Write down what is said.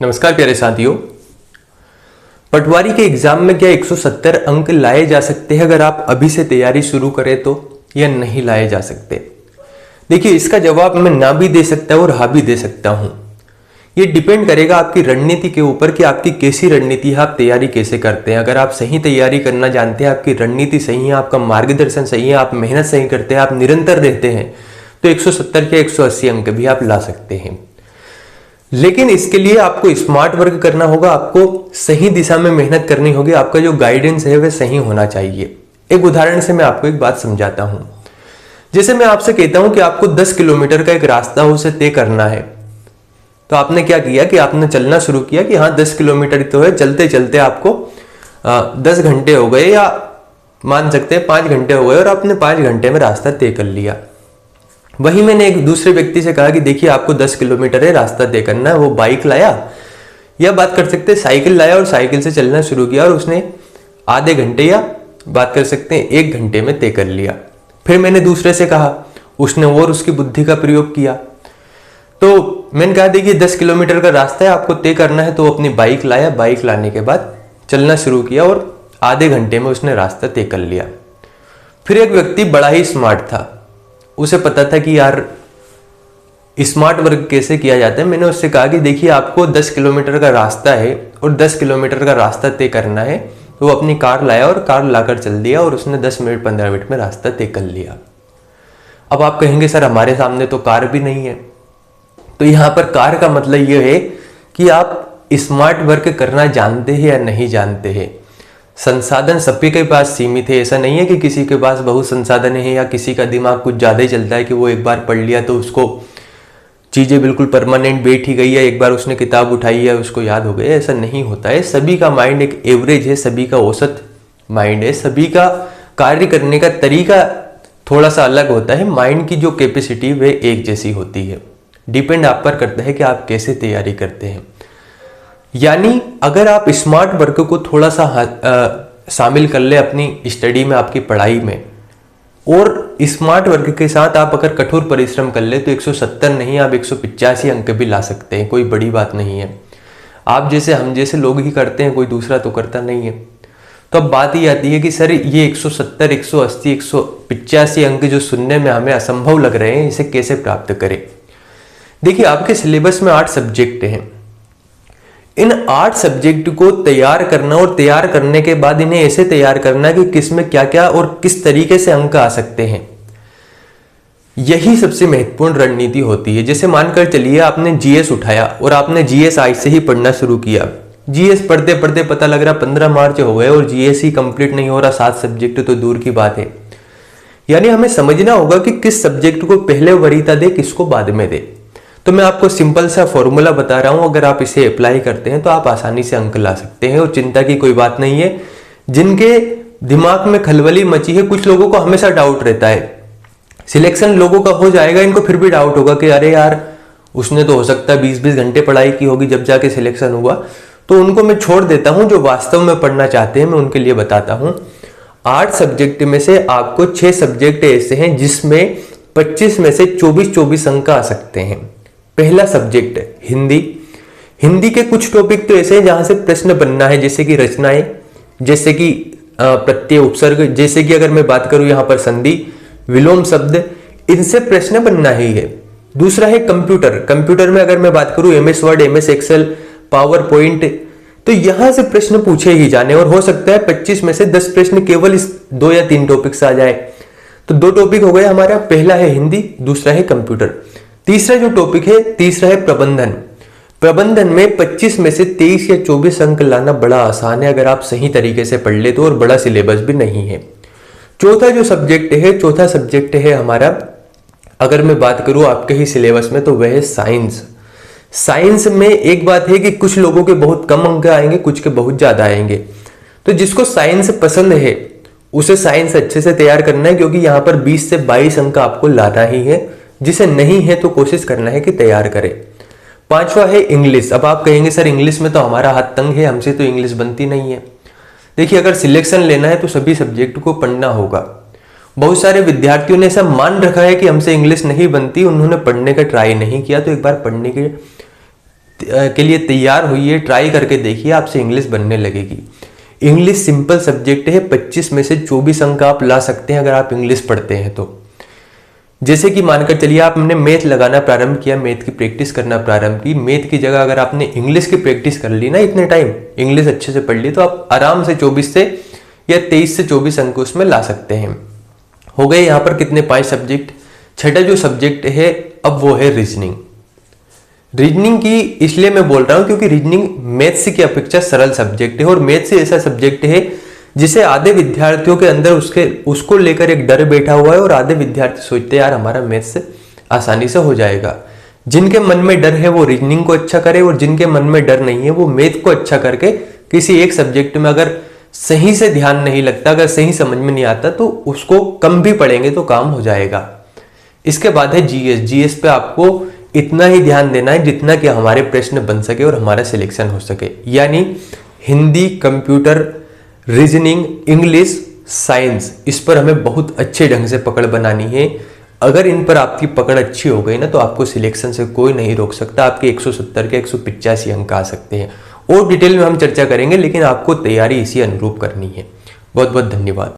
नमस्कार प्यारे साथियों। पटवारी के एग्जाम में क्या 170 अंक लाए जा सकते हैं अगर आप अभी से तैयारी शुरू करें तो, या नहीं लाए जा सकते? देखिए, इसका जवाब मैं ना भी दे सकता हूं और हाँ भी दे सकता हूं। ये डिपेंड करेगा आपकी रणनीति के ऊपर कि आपकी कैसी रणनीति है, आप तैयारी कैसे करते हैं। अगर आप सही तैयारी करना जानते हैं, आपकी रणनीति सही है, आपका मार्गदर्शन सही है, आप मेहनत सही करते हैं, आप निरंतर रहते हैं, तो 170 के 180 अंक भी आप ला सकते हैं। लेकिन इसके लिए आपको स्मार्ट वर्क करना होगा, आपको सही दिशा में मेहनत करनी होगी, आपका जो गाइडेंस है वह सही होना चाहिए। एक उदाहरण से मैं आपको एक बात समझाता हूं। जैसे मैं आपसे कहता हूं कि आपको 10 किलोमीटर का एक रास्ता उसे तय करना है, तो आपने क्या किया कि आपने चलना शुरू किया कि हाँ 10 किलोमीटर तो है, चलते चलते आपको 10 घंटे हो गए, या मान सकते हैं 5 घंटे हो गए, और आपने 5 घंटे में रास्ता तय कर लिया। वही मैंने एक दूसरे व्यक्ति से कहा कि देखिए आपको 10 किलोमीटर है रास्ता तय करना है, वो बाइक लाया, या बात कर सकते हैं साइकिल लाया और साइकिल से चलना शुरू किया, और उसने आधे घंटे या बात कर सकते हैं 1 घंटे में तय कर लिया। फिर मैंने दूसरे से कहा, उसने और उसकी बुद्धि का प्रयोग किया। तो मैंने कहा देखिए 10 किलोमीटर का रास्ता है, आपको तय करना है, तो वो अपनी बाइक लाया, बाइक लाने के बाद चलना शुरू किया और आधे घंटे में उसने रास्ता तय कर लिया। फिर एक व्यक्ति बड़ा ही स्मार्ट था, उसे पता था कि यार स्मार्ट वर्क कैसे किया जाता है। मैंने उससे कहा कि देखिए आपको 10 किलोमीटर का रास्ता है और 10 किलोमीटर का रास्ता तय करना है, तो वो अपनी कार लाया और कार लाकर चल दिया, और उसने 10 मिनट 15 मिनट में रास्ता तय कर लिया। अब आप कहेंगे सर हमारे सामने तो कार भी नहीं है। तो यहाँ पर कार का मतलब ये है कि आप स्मार्ट वर्क करना जानते हैं या नहीं जानते हैं। संसाधन सभी के पास सीमित है, ऐसा नहीं है कि किसी के पास बहुत संसाधन है या किसी का दिमाग कुछ ज़्यादा ही चलता है कि वो एक बार पढ़ लिया तो उसको चीज़ें बिल्कुल परमानेंट बैठ ही गई है, एक बार उसने किताब उठाई है उसको याद हो गया। ऐसा नहीं होता है। सभी का माइंड एक एवरेज है, सभी का औसत माइंड है, सभी का कार्य करने का तरीका थोड़ा सा अलग होता है। माइंड की जो कैपेसिटी वह एक जैसी होती है। डिपेंड आप पर करता है कि आप कैसे तैयारी करते हैं। यानी अगर आप स्मार्ट वर्क को थोड़ा सा शामिल कर ले अपनी स्टडी में, आपकी पढ़ाई में, और स्मार्ट वर्क के साथ आप अगर कठोर परिश्रम कर ले तो 170 नहीं, आप 185 अंक भी ला सकते हैं। कोई बड़ी बात नहीं है। आप जैसे हम जैसे लोग ही करते हैं, कोई दूसरा तो करता नहीं है। तो अब बात ही आती है कि सर ये 170, 180, 185 अंक जो सुनने में हमें असंभव लग रहे हैं, इसे कैसे प्राप्त करें? देखिए आपके सिलेबस में 8 सब्जेक्ट हैं। इन 8 सब्जेक्ट को तैयार करना, और तैयार करने के बाद इन्हें ऐसे तैयार करना कि किसमें क्या क्या और किस तरीके से अंक आ सकते हैं, यही सबसे महत्वपूर्ण रणनीति होती है। जैसे मानकर चलिए आपने जीएस उठाया और आपने जीएस आज से ही पढ़ना शुरू किया। जीएस पढ़ते पढ़ते पता लग रहा 15 मार्च हो गए और जीएस ही कंप्लीट नहीं हो रहा, 7 सब्जेक्ट तो दूर की बात है। यानी हमें समझना होगा कि किस सब्जेक्ट को पहले वरीयता दे, किसको बाद में दे। तो मैं आपको सिंपल सा फॉर्मूला बता रहा हूं, अगर आप इसे अप्लाई करते हैं तो आप आसानी से अंक ला सकते हैं, और चिंता की कोई बात नहीं है। जिनके दिमाग में खलबली मची है, कुछ लोगों को हमेशा डाउट रहता है, सिलेक्शन लोगों का हो जाएगा, इनको फिर भी डाउट होगा कि अरे यार उसने तो हो सकता है 20-20 घंटे पढ़ाई की होगी जब जाके सिलेक्शन हुआ। तो उनको मैं छोड़ देता हूं, जो वास्तव में पढ़ना चाहते हैं मैं उनके लिए बताता हूं। 8 सब्जेक्ट में से आपको 6 सब्जेक्ट ऐसे हैं जिसमें 25 में से 24 अंक आ सकते हैं। पहला सब्जेक्ट हिंदी। हिंदी के कुछ टॉपिक तो ऐसे हैं जहां से प्रश्न बनना है, जैसे कि रचनाएं, जैसे कि प्रत्यय उपसर्ग, जैसे कि अगर मैं बात करूं यहां पर संधि, विलोम शब्द, इनसे प्रश्न बनना ही है। दूसरा है कंप्यूटर। कंप्यूटर में अगर मैं बात करूं MS Word, MS Excel, PowerPoint, तो यहां से प्रश्न पूछे ही जाने, और हो सकता है 25 में से 10 प्रश्न केवल इस 2 या 3 टॉपिक से आ जाए। तो 2 टॉपिक हो गए हमारा, पहला है हिंदी, दूसरा है कंप्यूटर। तीसरा जो टॉपिक है, तीसरा है प्रबंधन। प्रबंधन में 25 में से 23 या 24 अंक लाना बड़ा आसान है अगर आप सही तरीके से पढ़ ले तो, और बड़ा सिलेबस भी नहीं है। चौथा जो सब्जेक्ट है, चौथा सब्जेक्ट है हमारा, अगर मैं बात करूं आपके ही सिलेबस में, तो वह है साइंस। साइंस में एक बात है कि कुछ लोगों के बहुत कम अंक आएंगे, कुछ के बहुत ज्यादा आएंगे। तो जिसको साइंस पसंद है उसे साइंस अच्छे से तैयार करना है, क्योंकि यहाँ पर 20 से 22 अंक आपको लाना ही है। जिसे नहीं है तो कोशिश करना है कि तैयार करें। 5वां है इंग्लिश। अब आप कहेंगे सर इंग्लिश में तो हमारा हाथ तंग है, हमसे तो इंग्लिश बनती नहीं है। देखिए अगर सिलेक्शन लेना है तो सभी सब्जेक्ट को पढ़ना होगा। बहुत सारे विद्यार्थियों ने ऐसा मान रखा है कि हमसे इंग्लिश नहीं बनती, उन्होंने पढ़ने का ट्राई नहीं किया। तो एक बार पढ़ने के के लिए तैयार होइए, ट्राई करके देखिए, आपसे इंग्लिश बनने लगेगी। इंग्लिश सिंपल सब्जेक्ट है, 25 में से 24 अंक आप ला सकते हैं अगर आप इंग्लिश पढ़ते हैं तो। जैसे कि मानकर चलिए आपने मैथ लगाना प्रारंभ किया, मैथ की प्रैक्टिस करना प्रारंभ की, मैथ की जगह अगर आपने इंग्लिश की प्रैक्टिस कर ली ना, इतने टाइम इंग्लिश अच्छे से पढ़ ली, तो आप आराम से 24 से या 23 से 24 अंक उसमें ला सकते हैं। हो गए यहाँ पर कितने, 5 सब्जेक्ट। छठा जो सब्जेक्ट है अब वो है रीजनिंग। रीजनिंग की इसलिए मैं बोल रहा हूं क्योंकि रीजनिंग मैथ्स की अपेक्षा सरल सब्जेक्ट है, और मैथ्स ऐसा सब्जेक्ट है जिसे आधे विद्यार्थियों के अंदर उसको लेकर एक डर बैठा हुआ है, और आधे विद्यार्थी सोचते हैं यार हमारा मैथ्स आसानी से हो जाएगा। जिनके मन में डर है वो रीजनिंग को अच्छा करे, और जिनके मन में डर नहीं है वो मैथ को अच्छा करके किसी एक सब्जेक्ट में अगर सही से ध्यान नहीं लगता, अगर सही समझ में नहीं आता, तो उसको कम भी पढ़ेंगे तो काम हो जाएगा। इसके बाद है जीएस। जीएस पे आपको इतना ही ध्यान देना है जितना कि हमारे प्रश्न बन सके और हमारा सिलेक्शन हो सके, यानी Hindi, computer, reasoning, English, science, इस पर हमें बहुत अच्छे ढंग से पकड़ बनानी है। अगर इन पर आपकी पकड़ अच्छी हो गई ना, तो आपको सिलेक्शन से कोई नहीं रोक सकता। आपके 170 के 185 अंक आ सकते हैं। और डिटेल में हम चर्चा करेंगे, लेकिन आपको तैयारी इसी अनुरूप करनी है। बहुत बहुत धन्यवाद।